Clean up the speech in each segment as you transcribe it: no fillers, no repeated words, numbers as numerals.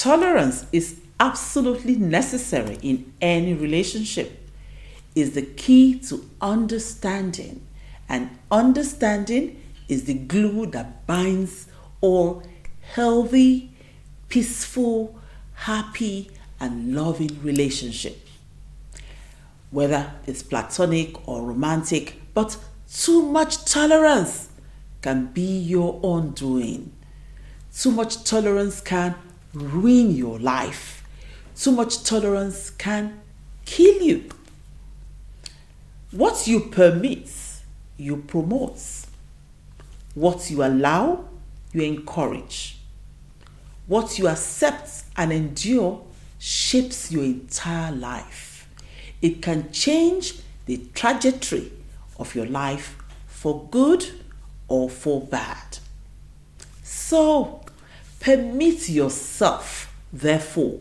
Tolerance is absolutely necessary in any relationship. Is the key to understanding, and understanding is the glue that binds all healthy, peaceful, happy, and loving relationships. Whether it's platonic or romantic, but too much tolerance can be your undoing. Too much tolerance can ruin your life. Too much tolerance can kill you. What you permit, you promote. What you allow, you encourage. What you accept and endure shapes your entire life. It can change the trajectory of your life for good or for bad. So, permit yourself, therefore,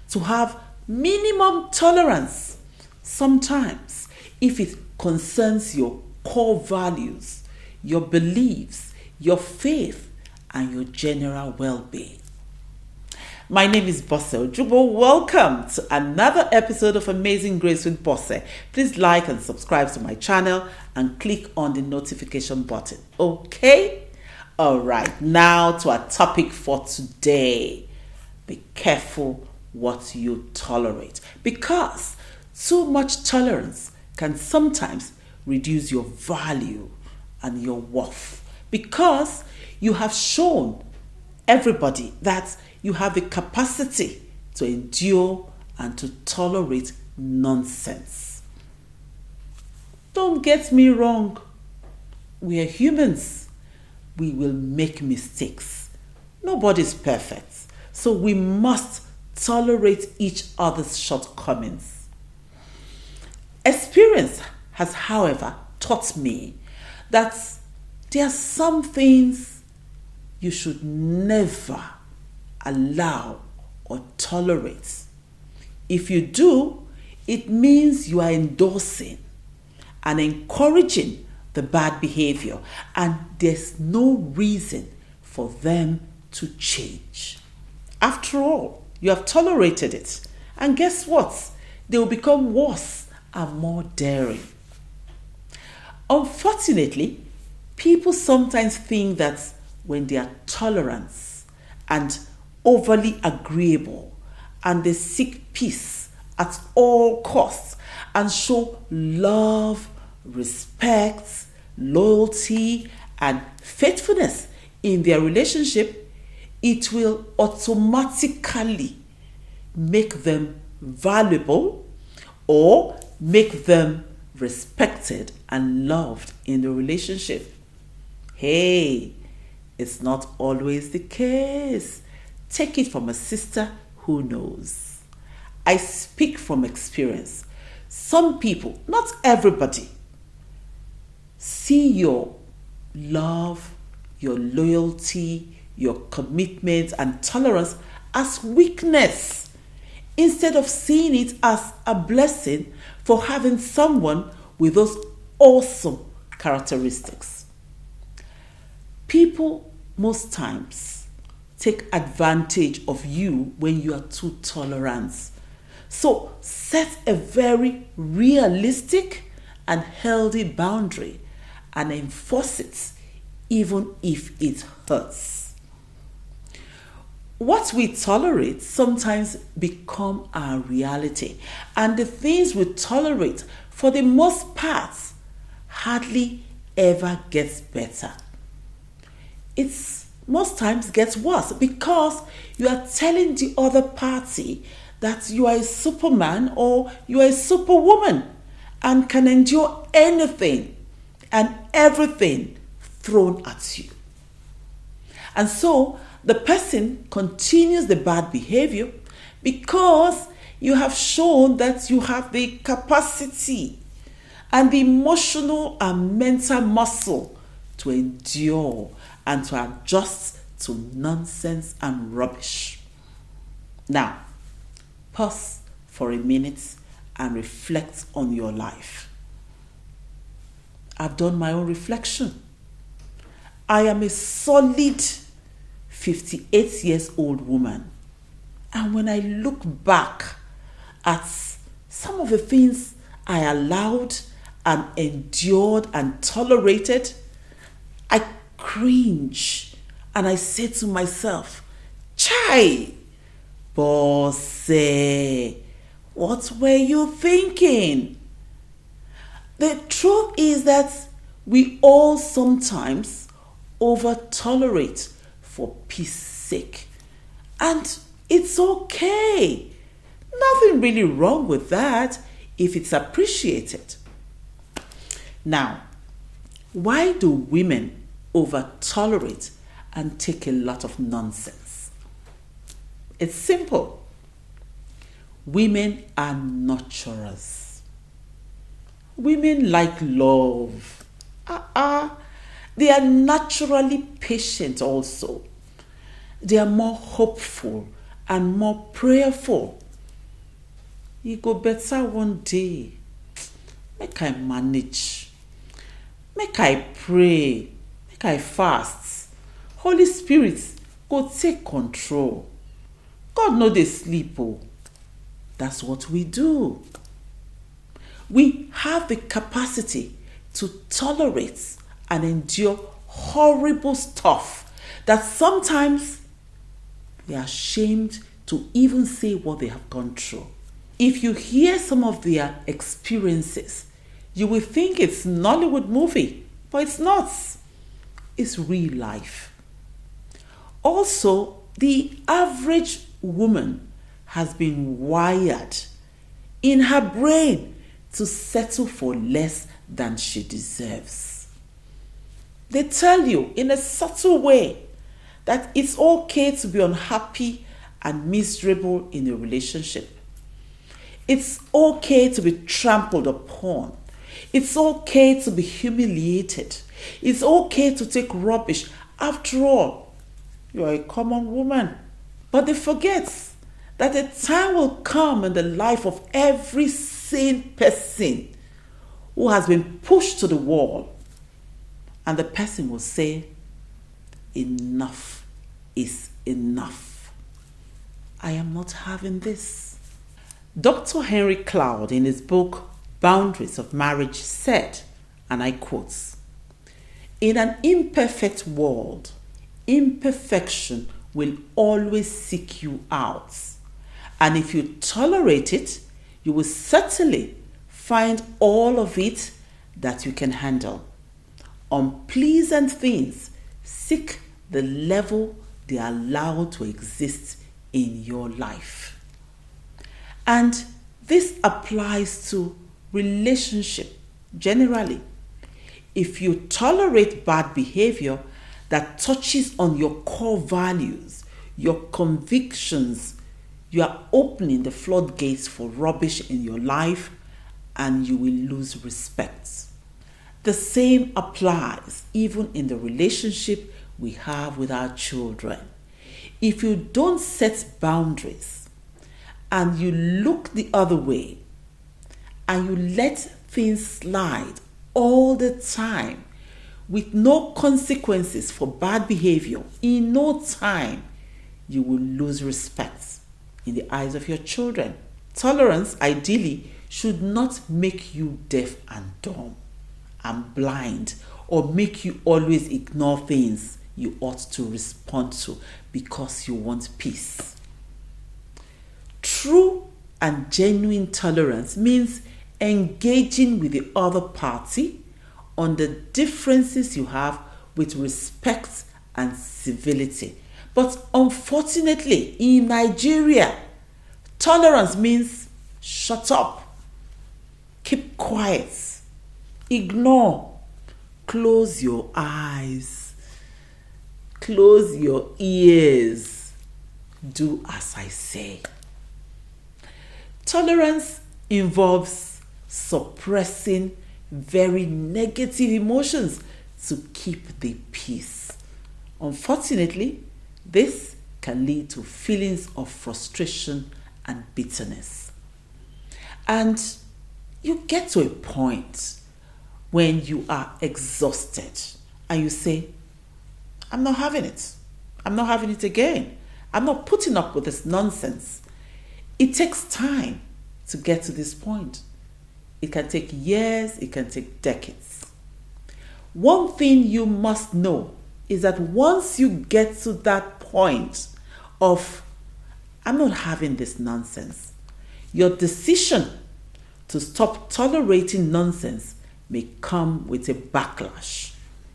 to have minimum tolerance sometimes if it concerns your core values, your beliefs, your faith, and your general well-being. My name is Bosse Ojubo. Welcome to another episode of Amazing Grace with Bosse. Please like and subscribe to my channel and click on the notification button. Okay? Alright, now to our topic for today. Be careful what you tolerate, because too much tolerance can sometimes reduce your value and your worth, because you have shown everybody that you have the capacity to endure and to tolerate nonsense. Don't get me wrong. We are humans. We will make mistakes. Nobody's perfect. So we must tolerate each other's shortcomings. Experience has, however, taught me that there are some things you should never allow or tolerate. If you do, it means you are endorsing and encouraging the bad behavior, and there's no reason for them to change. After all, you have tolerated it, and guess what? They will become worse and more daring. Unfortunately, people sometimes think that when they are tolerant and overly agreeable and they seek peace at all costs and show love, respect, loyalty, and faithfulness in their relationship, it will automatically make them valuable or make them respected and loved in the relationship. Hey, it's not always the case. Take it from a sister who knows. I speak from experience. Some people, not everybody, see your love, your loyalty, your commitment and tolerance as weakness, instead of seeing it as a blessing for having someone with those awesome characteristics. People most times take advantage of you when you are too tolerant. So set a very realistic and healthy boundary and enforce it, even if it hurts. What we tolerate sometimes become our reality, and the things we tolerate for the most part hardly ever gets better. It's most times gets worse because you are telling the other party that you are a superman or you are a superwoman and can endure anything and everything thrown at you. And so the person continues the bad behavior because you have shown that you have the capacity and the emotional and mental muscle to endure and to adjust to nonsense and rubbish. Now, pause for a minute and reflect on your life. I've done my own reflection. I am a solid 58 years old woman. And when I look back at some of the things I allowed and endured and tolerated, I cringe and I say to myself, Chai, boss, what were you thinking? The truth is that we all sometimes over tolerate for peace sake. And it's okay. Nothing really wrong with that if it's appreciated. Now, why do women over tolerate and take a lot of nonsense? It's simple. Women are nurturers. Women like love. They are naturally patient also. They are more hopeful and more prayerful. E go better one day. Make I manage. Make I pray. Make I fast. Holy Spirit go take control. God no dey sleep oh. That's what we do. We have the capacity to tolerate and endure horrible stuff that sometimes we are ashamed to even say what they have gone through. If you hear some of their experiences, you will think it's Nollywood movie, but it's not. It's real life. Also, the average woman has been wired in her brain to settle for less than she deserves. They tell you in a subtle way that it's okay to be unhappy and miserable in a relationship. It's okay to be trampled upon. It's okay to be humiliated. It's okay to take rubbish. After all, you are a common woman. But they forget that a time will come in the life of every sane person who has been pushed to the wall, and the person will say, enough is enough. I am not having this. Dr. Henry Cloud, in his book Boundaries of Marriage, said, and I quote, "In an imperfect world, imperfection will always seek you out. And if you tolerate it, you will certainly find all of it that you can handle. Unpleasant things seek the level they are allowed to exist in your life." And this applies to relationship generally. If you tolerate bad behavior that touches on your core values, your convictions, you are opening the floodgates for rubbish in your life, and you will lose respect. The same applies even in the relationship we have with our children. If you don't set boundaries and you look the other way and you let things slide all the time with no consequences for bad behavior, in no time you will lose respect in the eyes of your children. Tolerance ideally should not make you deaf and dumb and blind, or make you always ignore things you ought to respond to because you want peace. True and genuine tolerance means engaging with the other party on the differences you have with respect and civility. But unfortunately, in Nigeria, tolerance means shut up, keep quiet, ignore, close your eyes, close your ears, do as I say. Tolerance involves suppressing very negative emotions to keep the peace. Unfortunately, this can lead to feelings of frustration and bitterness. And you get to a point when you are exhausted and you say, I'm not having it. I'm not having it again. I'm not putting up with this nonsense. It takes time to get to this point. It can take years, it can take decades. One thing you must know is that once you get to that point of, I'm not having this nonsense, your decision to stop tolerating nonsense may come with a backlash.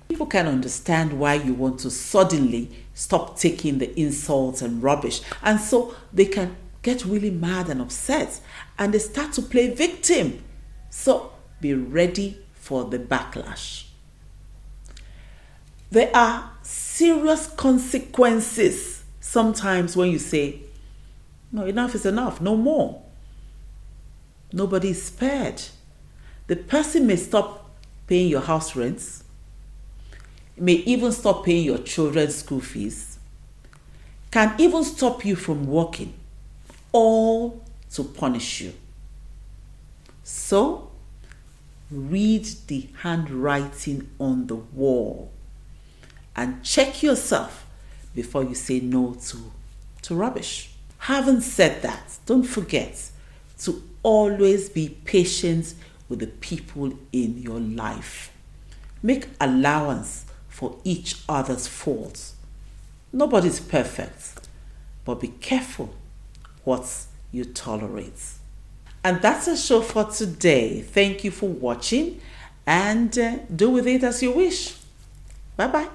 People can understand why you want to suddenly stop taking the insults and rubbish, and so they can get really mad and upset and they start to play victim. So be ready for the backlash. There are serious consequences sometimes when you say, no, enough is enough, no more. Nobody is spared. The person may stop paying your house rents, may even stop paying your children's school fees, can even stop you from working, all to punish you. So, read the handwriting on the wall and check yourself before you say no to rubbish. Having said that, don't forget to always be patient with the people in your life. Make allowance for each other's faults. Nobody's perfect, but be careful what you tolerate. And that's the show for today. Thank you for watching, and do with it as you wish. Bye-bye.